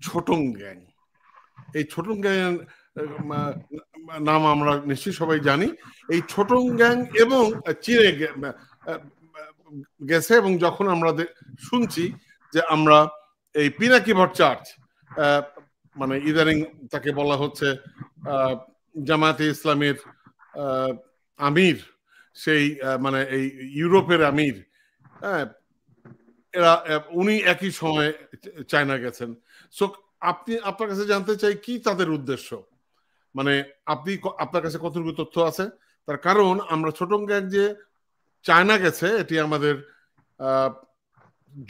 ছোটং gang. এই ছোটং gang নাম আমরা নিশ্চয়ই সবাই জানি। এই ছোটং গ্যাং এবং চীনে গেছে, এবং যখন আমরা শুনছি যে আমরা এই পিনাকি ভট্টাচার্য, মানে ইদানিং তাকে বলা হচ্ছে জামায়াতে ইসলামের আমির, সেই মানে এই ইউরোপের আমির, হ্যাঁ, এরা উনি একই সময় চায়না গেছেন। সো আপনার কাছে জানতে চাই কি তাদের উদ্দেশ্য, মানে আপনার কাছে কতটুকু তথ্য আছে? তার কারণ আমরা ছোটং গ্যাং যে চায়না গেছে এটি আমাদের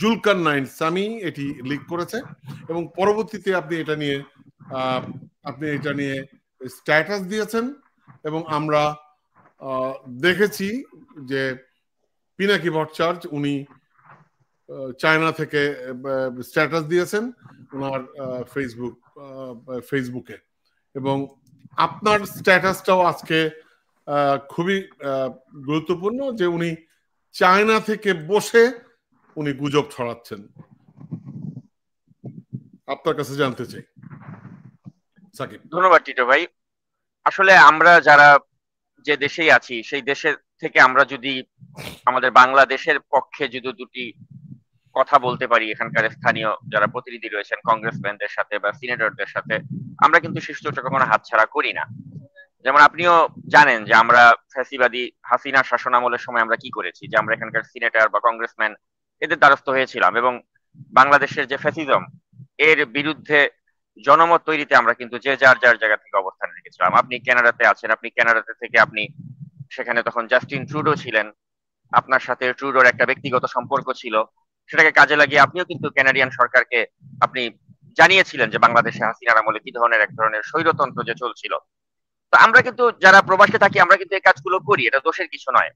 জুলকার নাইন সামি এটি লিক করেছে, এবং পরবর্তীতে আপনি এটা নিয়ে স্ট্যাটাস দিয়েছেন, এবং আমরা দেখেছি যে পিনাকি ভট্টাচার্য উনি চায়না থেকে স্ট্যাটাস দিয়েছেন ওনার ফেসবুকে, এবং আপনার স্ট্যাটাসটাও আজকে খুবই গুরুত্বপূর্ণ যে উনি চায়না থেকে বসে উনি গুজব ছড়াচ্ছেন। আপনার কাছে জানতে চাই সাকিব। ধন্যবাদ টিটো ভাই। আসলে আমরা যারা যে দেশেই আছি সেই দেশের থেকে আমরা যদি আমাদের বাংলাদেশের পক্ষে যদি দুটি কথা বলতে পারি এখানকার স্থানীয় যারা প্রতিনিধি রয়েছেন কংগ্রেসম্যানদের সাথে বা সিনেটরদের সাথে, আমরা কিন্তু শিশুটা কখনো হাতছাড়া করি না। যেমন আপনিও জানেন যে আমরা ফ্যাসিবাদী হাসিনা শাসন আমলের সময় আমরা কি করেছি, যে আমরা এখানকার সিনেটর বা কংগ্রেসম্যান এদের দ্বারস্থ হয়েছিলাম, এবং বাংলাদেশের যে ফ্যাসিজম এর বিরুদ্ধে জনমত তৈরিতে আমরা কিন্তু যে যার যার জায়গা থেকে অবস্থান রেখেছিলাম। আপনি কানাডাতে আছেন, আপনি কানাডাতে থেকে আপনি সেখানে তখন জাস্টিন ট্রুডো ছিলেন, আপনার সাথে ট্রুডোর একটা ব্যক্তিগত সম্পর্ক ছিল, সেটাকে কাজে লাগিয়ে আপনিও কিন্তু কানাডিয়ান সরকারকে আপনি জানিয়েছিলেন যে বাংলাদেশে হাসিনার আমলে কি ধরনের এক ধরনের স্বৈরতন্ত্র যে চলছিল। তো আমরা কিন্তু যারা প্রবাসে থাকি আমরা কিন্তু এই কাজগুলো করি, এটা দোষের কিছু নয়।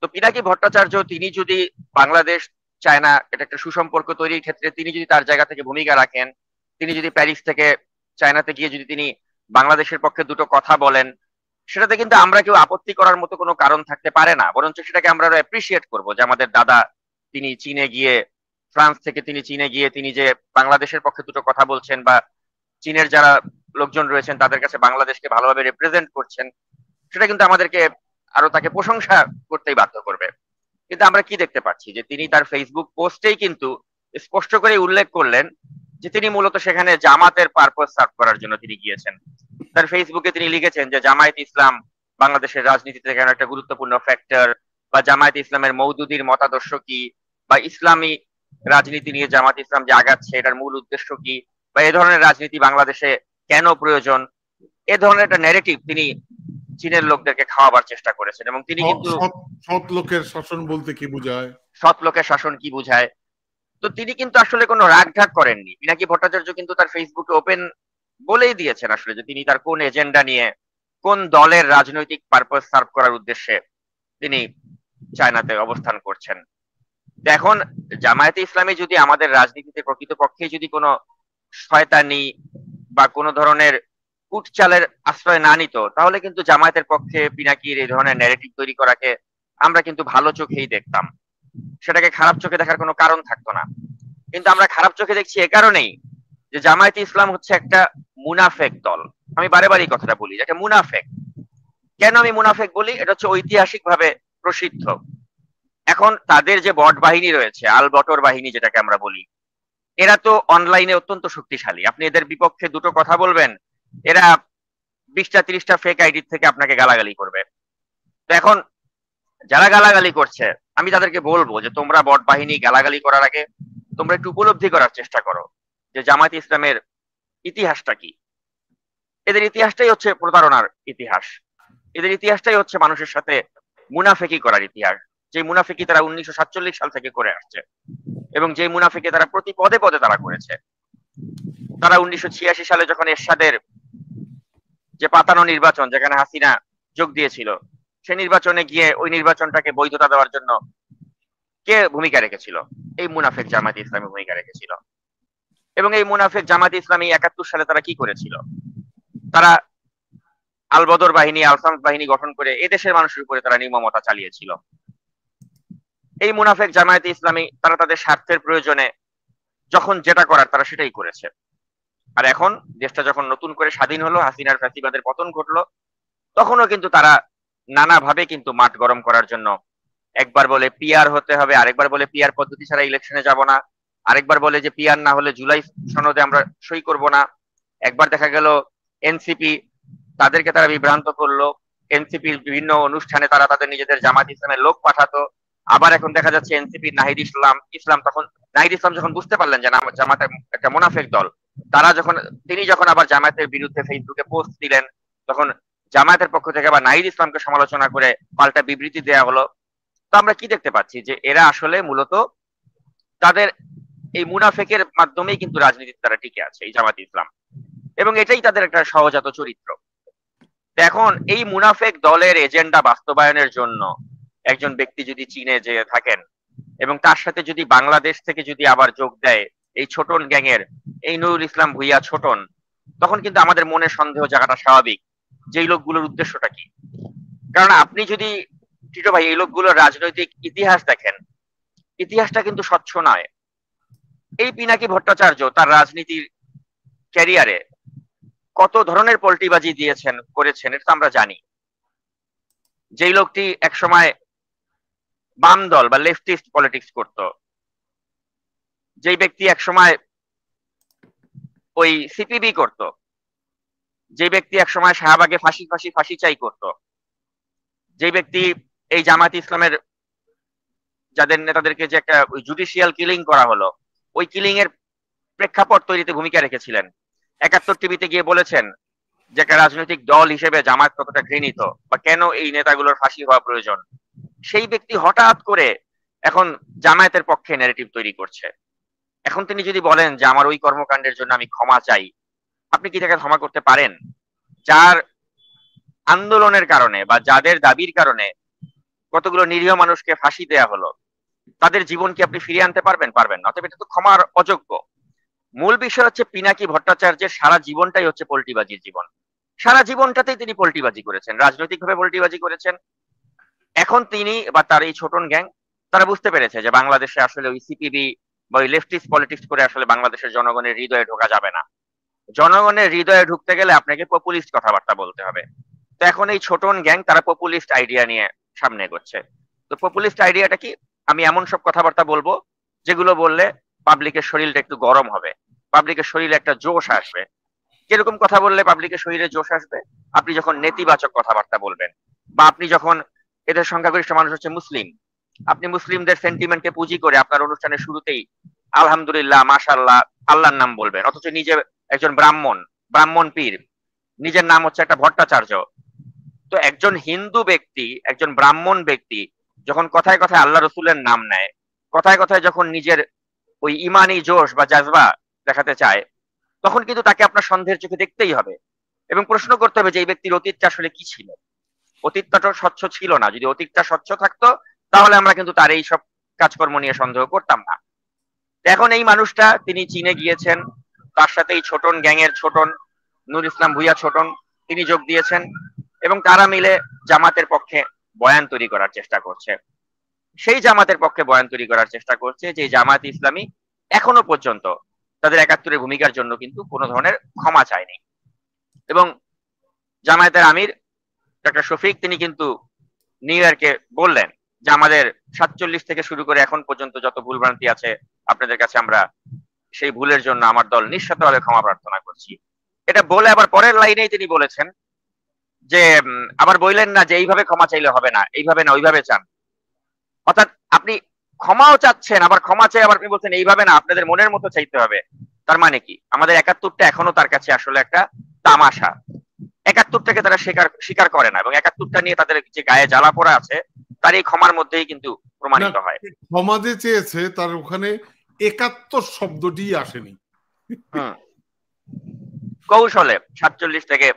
তো পিনাকি ভট্টাচার্য তিনি যদি বাংলাদেশ চায়না এটা একটা সুসম্পর্ক তৈরির ক্ষেত্রে তিনি যদি তার জায়গা থেকে ভূমিকা রাখেন, তিনি যদি প্যারিস থেকে চায়নাতে গিয়ে যদি তিনি বাংলাদেশের পক্ষে দুটো কথা বলেন, সেটাতে কিন্তু আমরা কেউ আপত্তি করার মতো কোনো কারণ থাকতে পারে না, বরঞ্চ সেটাকে আমরা অ্যাপ্রিসিয়েট করবো যে আমাদের দাদা তিনি চীনে গিয়ে, ফ্রান্স থেকে তিনি চীনে গিয়ে তিনি যে বাংলাদেশের পক্ষে দুটো কথা বলছেন, বা চীনের যারা লোকজন রয়েছেন তাদের কাছে বাংলাদেশকে ভালোভাবে রিপ্রেজেন্ট করছেন, সেটা কিন্তু আমাদেরকে আরো তাকে প্রশংসা করতেই বাধ্য করবে। কিন্তু আমরা কি দেখতে পাচ্ছি যে তিনি তার ফেসবুক পোস্টেই কিন্তু স্পষ্ট করে উল্লেখ করলেন যে তিনি মূলত সেখানে জামাতের পারপাস সার্ভ করার জন্য তিনি গিয়েছেন। তার ফেসবুকে তিনি লিখেছেন যে জামায়াত ইসলাম বাংলাদেশের রাজনীতিতে কেন একটা গুরুত্বপূর্ণ ফ্যাক্টর, বা জামায়াত ইসলামের মওদুদির মতাদর্শ কি, বা ইসলামী রাজনীতি নিয়ে জামাত ইসলাম যে আগাচ্ছে এটার মূল উদ্দেশ্য কি, বা এ ধরনের রাজনীতি বাংলাদেশে কেন প্রয়োজন, এ ধরনের একটা ন্যারেটিভ তিনি চীনের লোকদেরকে খাওয়াবার চেষ্টা করেছেন। এবং তিনি কিন্তু সৎ লোকের শাসন বলতে কি বোঝায়, সৎ লোকের শাসন কি বোঝায়, তো তিনি কিন্তু আসলে কোনো রাগ ঢাক করেননি। পিনাকি ভট্টাচার্য কিন্তু তার ফেসবুকে ওপেন বলেই দিয়েছেন আসলে যে তিনি তার কোন এজেন্ডা নিয়ে, কোন দলের রাজনৈতিক পারপাস সার্ভ করার উদ্দেশ্যে তিনি চায়নাতে অবস্থান করছেন। এখন জামায়াতে ইসলামী যদি আমাদের রাজনীতিতে প্রকৃতপক্ষে যদি কোনো শয়তানি বা কোনো ধরনের কুটচালের আশ্রয় না নিত, তাহলে কিন্তু জামায়াতের পক্ষে পিনাকির এই ধরনের ন্যারেটিভ তৈরি করাকে আমরা কিন্তু ভালো চোখেই দেখতাম, সেটাকে খারাপ চোখে দেখার কোনো কারণ থাকতো না। কিন্তু আমরা খারাপ চোখে দেখছি এ কারণেই যে জামায়াতে ইসলাম হচ্ছে একটা মুনাফেক দল। আমি বারে বারে এই কথাটা বলি, এটা মুনাফেক। কেন আমি মুনাফেক বলি? এটা হচ্ছে ঐতিহাসিক ভাবে প্রসিদ্ধ। এখন তাদের যে বট বাহিনী রয়েছে, আল বটর বাহিনী যেটাকে আমরা বলি, এরা তো অনলাইনে অত্যন্ত শক্তিশালী। আপনি এদের বিপক্ষে দুটো কথা বলবেন, এরা 20টা 30টা ফেক আইডি থেকে আপনাকে গালাগালি করবে। তো এখন যারা গালাগালি করছে আমি তাদেরকে বলবো যে তোমরা বট বাহিনী গালাগালি করার আগে তোমরা একটু উপলব্ধি করার চেষ্টা করো যে জামায়াত ইসলামের ইতিহাসটা কি। এদের ইতিহাসটাই হচ্ছে প্রতারণার ইতিহাস, এদের ইতিহাসটাই হচ্ছে মানুষের সাথে মুনাফেকি করার ইতিহাস, যে মুনাফেকি তারা 1947 সাল থেকে করে আসছে, এবং যে মুনাফেকি তারা প্রতি পদে পদে তারা করেছে। তারা 1986 সালে যখন এরশাদের যে পাতানো নির্বাচন যেখানে হাসিনা যোগ দিয়েছিল, সেই নির্বাচনে গিয়ে ওই নির্বাচনটাকে বৈধতা দেওয়ার জন্য কে ভূমিকা রেখেছিল? এই মুনাফেক জামায়াত ইসলামী ভূমিকা রেখেছিল। এবং এই মুনাফেক জামায়াত ইসলামী 71 সালে তারা কি করেছিল? তারা আল বদর বাহিনী, আলসামস বাহিনী গঠন করে এদেশের মানুষের উপরে তারা নির্মমতা চালিয়েছিল। এই মুনাফেক জামায়াতে ইসলামী তারা তাদের স্বার্থের প্রয়োজনে যখন যেটা করার তারা সেটাই করেছে। আর এখন দেশটা যখন নতুন করে স্বাধীন হলো, হাসিনার ফ্যাসিবাদের পতন ঘটলো, তখনও কিন্তু তারা নানাভাবে কিন্তু মাঠ গরম করার জন্য একবার বলে পিআর হতে হবে, আরেকবার বলে পিআর পদ্ধতি ছাড়া ইলেকশনে যাব না, আরেকবার বলে যে পিআর না হলে জুলাই সনদে আমরা সই করব না। একবার দেখা গেল এনসিপি, তাদেরকে তারা বিভ্রান্ত করলো, এনসিপির বিভিন্ন অনুষ্ঠানে তারা তাদের নিজেদের জামাত ইসলামের লোক পাঠাতো। আবার এখন দেখা যাচ্ছে এনসিপি নাহিদ ইসলাম তখন নাহিদ ইসলাম যখন বুঝতে পারলেন যে জামাতের একটা মুনাফিক দল, তিনি যখন আবার জামায়াতের বিরুদ্ধে ফেসবুকে পোস্ট দিলেন, তখন জামায়াতের পক্ষ থেকে আবার নাহিদ ইসলামকে সমালোচনা করে পাল্টা বিবৃতি দেওয়া হলো। তো আমরা কি দেখতে পাচ্ছি যে এরা আসলে মূলত তাদের এই মুনাফেকের মাধ্যমেই কিন্তু রাজনীতিতে তারা টিকে আছে, এই জামাত ইসলাম, এবং এটাই তাদের একটা সহজাত চরিত্র। এখন এই মুনাফেক দলের এজেন্ডা বাস্তবায়নের জন্য একজন ব্যক্তি যদি চীনে যেয়ে থাকেন এবং তার সাথে যদি বাংলাদেশ থেকে যদি আবার যোগ দেয় এই ছোটন গ্যাংয়ের এই নুরুল ইসলাম ভুইয়া ছোটন, তখন কিন্তু আমাদের মনে সন্দেহ জায়গাটা স্বাভাবিক যে এই লোকগুলোর উদ্দেশ্যটা কি। কারণ আপনি যদি টিটো ভাই এই লোকগুলোর রাজনৈতিক ইতিহাস দেখেন, ইতিহাসটা কিন্তু স্বচ্ছ নয়। এই পিনাকি ভট্টাচার্য তার রাজনীতির ক্যারিয়ারে কত ধরনের পল্টিবাজি করেছেন এটা আমরা জানি। যেই লোকটি একসময় বাম দল বা লেফটিস্ট পলিটিক্স করত, যেই ব্যক্তি একসময় ওই সিপিবি করত, যে ব্যক্তি একসময় শাহবাগে ফাঁসি চাই করত, যে ব্যক্তি এই জামাত ইসলামের যাদের নেতাদেরকে যে একটা জুডিশিয়াল কিলিং করা হলো, ওই কিলিং এর প্রেক্ষাপট তৈরিতে ভূমিকা রেখেছিলেন। ৭১ টিভিতে গিয়ে বলেছেন যে একটা রাজনৈতিক দল হিসেবে জামাত কতটা ঘৃণিত বা কেন এই নেতাগুলোর ফাঁসি হওয়া প্রয়োজন। সেই ব্যক্তি হঠাৎ করে এখন জামায়াতের পক্ষে ন্যারেটিভ তৈরি করছে। এখন তিনি যদি বলেন যে আমার ওই কর্মকাণ্ডের জন্য আমি ক্ষমা চাই, আপনি কি তাকে ক্ষমা করতে পারেন? যার আন্দোলনের কারণে বা যাদের দাবির কারণে কতগুলো নিরীহ মানুষকে ফাঁসি দেয়া হলো, তাদের জীবন কি আপনি ফিরিয়ে আনতে পারবেন? পারবেন না। অতএব এটা তো ক্ষমার অযোগ্য। মূল বিষয় হচ্ছে পিনাকি ভট্টাচার্যের সারা জীবনটাই হচ্ছে পল্টিবাজির জীবন। সারা জীবনটাতেই তিনি পল্টিবাজি করেছেন, রাজনৈতিকভাবে পল্টিবাজি করেছেন। এখন তিনি বা তার এই ছোটন গ্যাং তারা বুঝতে পেরেছে যে বাংলাদেশে আসলে ওই সিপিবি বা ওই লেফটিস্ট পলিটিক্স করে আসলে বাংলাদেশের জনগণের হৃদয়ে ঢোকা যাবে না। জনগণের হৃদয়ে ঢুকতে গেলে আপনাকে পপুলিস্ট কথাবার্তা বলতে হবে। তো এখন এই ছোটন গ্যাং তারা পপুলিস্ট আইডিয়া নিয়ে সামনে এগোচ্ছে। তো পপুলিস্ট আইডিয়াটা কি? আমি এমন সব কথাবার্তা বলবো যেগুলো বললে পাবলিকের শরীরটা একটু গরম হবে, পাবলিকের শরীরে একটা জোশ আসবে। কিরকম কথা বললে পাবলিকের শরীরে জোশ আসবে? আপনি যখন নেতিবাচক কথাবার্তা বলবেন, বা আপনি যখন, এদের সংখ্যাগরিষ্ঠ মানুষ হচ্ছে মুসলিম, আপনি মুসলিমদের সেন্টিমেন্টকে পুঁজি করে আপনার অনুষ্ঠানের শুরুতেই আলহামদুলিল্লাহ, মাশাআল্লাহ, আল্লাহর নাম বলবেন, অথচ নিজে একজন ব্রাহ্মণ পীর, নিজের নাম হচ্ছে একটা ভট্টাচার্য। তো একজন হিন্দু ব্যক্তি, একজন ব্রাহ্মণ ব্যক্তি যখন কথায় কথায় আল্লাহ রসুলের নাম নেয়, কথায় কথায় যখন নিজের ওই ইমানি জোশ বা জাজবা দেখাতে চায়, তখন কিন্তু তাকে আপনার সন্দেহের চোখে দেখতেই হবে এবং প্রশ্ন করতে হবে যে এই ব্যক্তির অতীতটা আসলে কি ছিল। অতীতটা তো স্বচ্ছ ছিল না। যদি অতীতটা স্বচ্ছ থাকতো তাহলে আমরা কিন্তু তার এই সব কাজকর্ম নিয়ে সন্দেহ করতাম না। এখন এই মানুষটা তিনি চীনে গিয়েছেন, তার সাথে এই ছোটন গ্যাংয়ের ছোটন নুরুল ইসলাম ভুইয়া ছোটন তিনি যোগ দিয়েছেন এবং তারা মিলে জামাতের পক্ষে বয়ান তৈরি করার চেষ্টা করছে। সেই জামাতের পক্ষে বয়ান তৈরি করার চেষ্টা করছে যে জামাত ইসলামী এখনো পর্যন্ত তাদের ৭১-এর ভূমিকার জন্য কিন্তু কোনো ধরনের ক্ষমা চায়নি। এবং জামায়াতের আমির ডক্টর শফিক তিনি কিন্তু নিউ ইয়র্কে বললেন যে আমাদের ৪৭ থেকে শুরু করে এখন পর্যন্ত যত ভুলভ্রান্তি আছে আপনাদের কাছে আমরা সেই ভুলের জন্য আমার দল নিঃস্বার্থভাবে ক্ষমা প্রার্থনা করছি। এটা বলে আবার পরের লাইনেই তিনি বলেছেন যে আবার বললেন না যে এইভাবে ক্ষমা চাইলে হবে না, এইভাবে না ওইভাবে চান। অর্থাৎ আপনি ক্ষমাও চাচ্ছেন, আবার ক্ষমা চাই আবার আপনি বলছেন এইভাবে না, আপনাদের মনের মতো চাইতে হবে। তার মানে কি? আমাদের ৭১টা এখনো তার কাছে আসলে একটা তামাশা। ৭১টাকে তারা স্বীকার করে না এবং ৭১টা নিয়ে তাদের যে গায়ে জ্বালা পোড়া আছে তার এই ক্ষমার মধ্যেই কিন্তু প্রমাণিত হয়। ক্ষমা যে চেয়েছে তার ওখানে ৭১ শব্দটি আসেনি। কৌশলে ৪৭ থেকে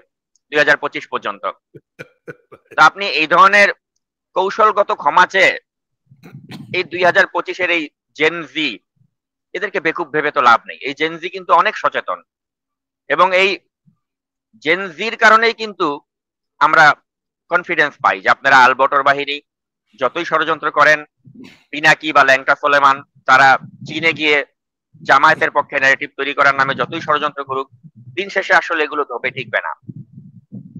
২০২৫ পর্যন্ত আপনি এই ধরনের কৌশলগত ক্ষমা চেয়ে এই ২০২৫-এর এই জেনজি এদেরকে বেকুব ভেবে তো লাভ নেই। এই জেনজি কিন্তু অনেক সচেতন এবং এই জেনজির কারণেই কিন্তু আমরা কনফিডেন্স পাই যে আপনারা আলবটর বাহিনী যতই ষড়যন্ত্র করেন, পিনাকি বা ল্যাংটা সোলেমান তারা চীনে গিয়ে জামায়াতের পক্ষে ন্যারেটিভ তৈরি করার নামে যতই ষড়যন্ত্র করুক, দিন শেষে আসলে এগুলো ধোপে টিকবে না।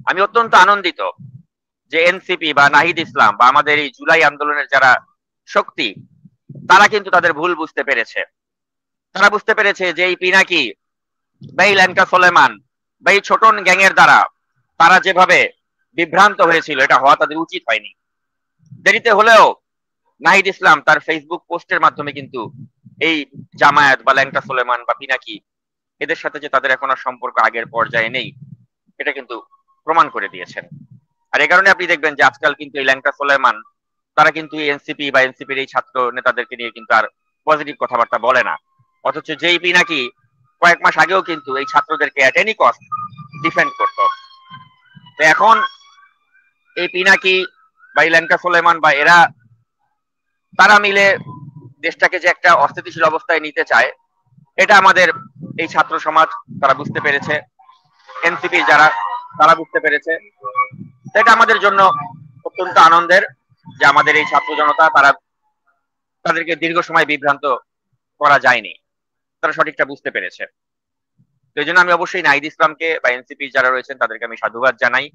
আমি অত্যন্ত আনন্দিত যে এনসিপি বা নাহিদ ইসলাম বা আমাদের এই জুলাই আন্দোলনের যারা শক্তি, তারা কিন্তু তাদের ভুল বুঝতে পেরেছে। তারা বুঝতে পেরেছে যে এই পিনাকি বা এই ল্যাংটা সোলেমান বা এই ছোটন গ্যাং এর দ্বারা তারা যেভাবে বিভ্রান্ত হয়েছিল, এটা হওয়া তাদের উচিত হয়নি। দেরিতে হলেও নাহিদ ইসলাম তার ফেসবুক পোস্টের মাধ্যমে কিন্তু এই জামায়াত বা ল্যাংটা সোলেমান বা পিনাকি এদের সাথে যে তাদের এখন আর সম্পর্ক আগের পর্যায়ে নেই, এটা কিন্তু প্রমাণ করে দিয়েছেন। আর এই কারণে আপনি দেখবেন যে আজকাল কিন্তু এই ল্যাংটা সোলেমান তারা কিন্তু এনসিপি বা এনসিপির এই ছাত্র নেতাদেরকে নিয়ে কিন্তু আর পজিটিভ কথাবার্তা বলে না। অথচ যেই পিনাকি কয়েক মাস আগেও কিন্তু এই ছাত্রদেরকে এট এনি কস্ট ডিফেন্ড করত। তো এখন এই পিনাকি বা এই ল্যাংটা সোলেমান বা এরা তারা মিলে দেশটাকে যে একটা অস্থিতিশীল অবস্থায় নিতে চায়, এটা আমাদের এই ছাত্র সমাজ তারা বুঝতে পেরেছে, এনসিপি যারা তারা বুঝতে পেরেছে। এটা আমাদের জন্য অত্যন্ত আনন্দের যে আমাদের এই ছাত্র জনতা তাদেরকে দীর্ঘ সময় বিভ্রান্ত করা যায়নি, তারা সঠিকটা বুঝতে পেরেছে। তো এই জন্য আমি অবশ্যই নাহিদ ইসলামকে বা এনসিপি যারা রয়েছেন তাদেরকে আমি সাধুবাদ জানাই।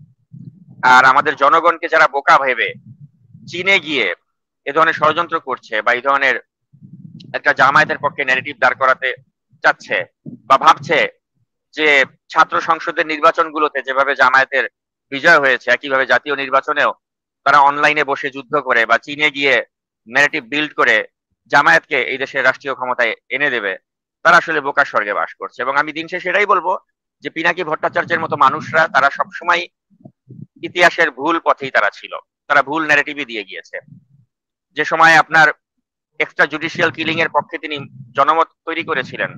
আর আমাদের জনগণকে যারা বোকা ভেবে চীনে গিয়ে এ ধরনের ষড়যন্ত্র করছে বা এই ধরনের একটা জামায়াতের পক্ষে ন্যারেটিভ দাঁড় করাতে চাচ্ছে বা ভাবছে যে ছাত্র সংসদের নির্বাচনগুলোতে যেভাবে জামায়াতের বিজয় হয়েছে, একইভাবে জাতীয় নির্বাচনেও তারা অনলাইনে বসে যুদ্ধ করে বা চীনে গিয়ে ন্যারেটিভ বিল্ড করে জামায়াতকে এই দেশের রাষ্ট্রীয় ক্ষমতায় এনে দেবে, তারা আসলে বোকার স্বর্গে বাস করছে। এবং আমি দিন শেষে এটাই বলবো যে পিনাকি ভট্টাচার্যের মতো মানুষরা তারা সবসময় ইতিহাসের ভুল পথেই তারা ছিল, তারা ভুল ন্যারেটিভই দিয়ে গিয়েছে। যে সময় আপনার এক্সট্রা জুডিশিয়াল কিলিং এর পক্ষে তিনি জনমত তৈরি করেছিলেন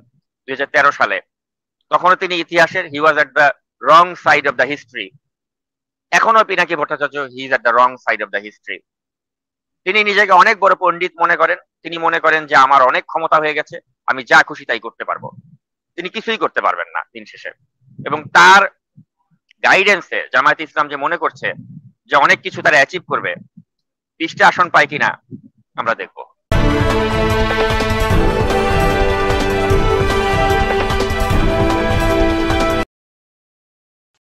2013 সালে, তখনও তিনি ইতিহাসের he was at the wrong side of the history. এখনো Pinaki Bhattacharya he is at the wrong side of the history. তিনি নিজেকে অনেক বড় পণ্ডিত মনে করেন, তিনি মনে করেন যে আমার অনেক ক্ষমতা হয়ে গেছে, আমি যা খুশি তাই করতে পারবো। তিনি কিছুই করতে পারবেন না দিন শেষে। এবং তার গাইডেন্সে জামায়াত ইসলাম যে মনে করছে যে অনেক কিছু তারা অ্যাচিভ করবে, 20টা আসন পায় কিনা আমরা দেখবো।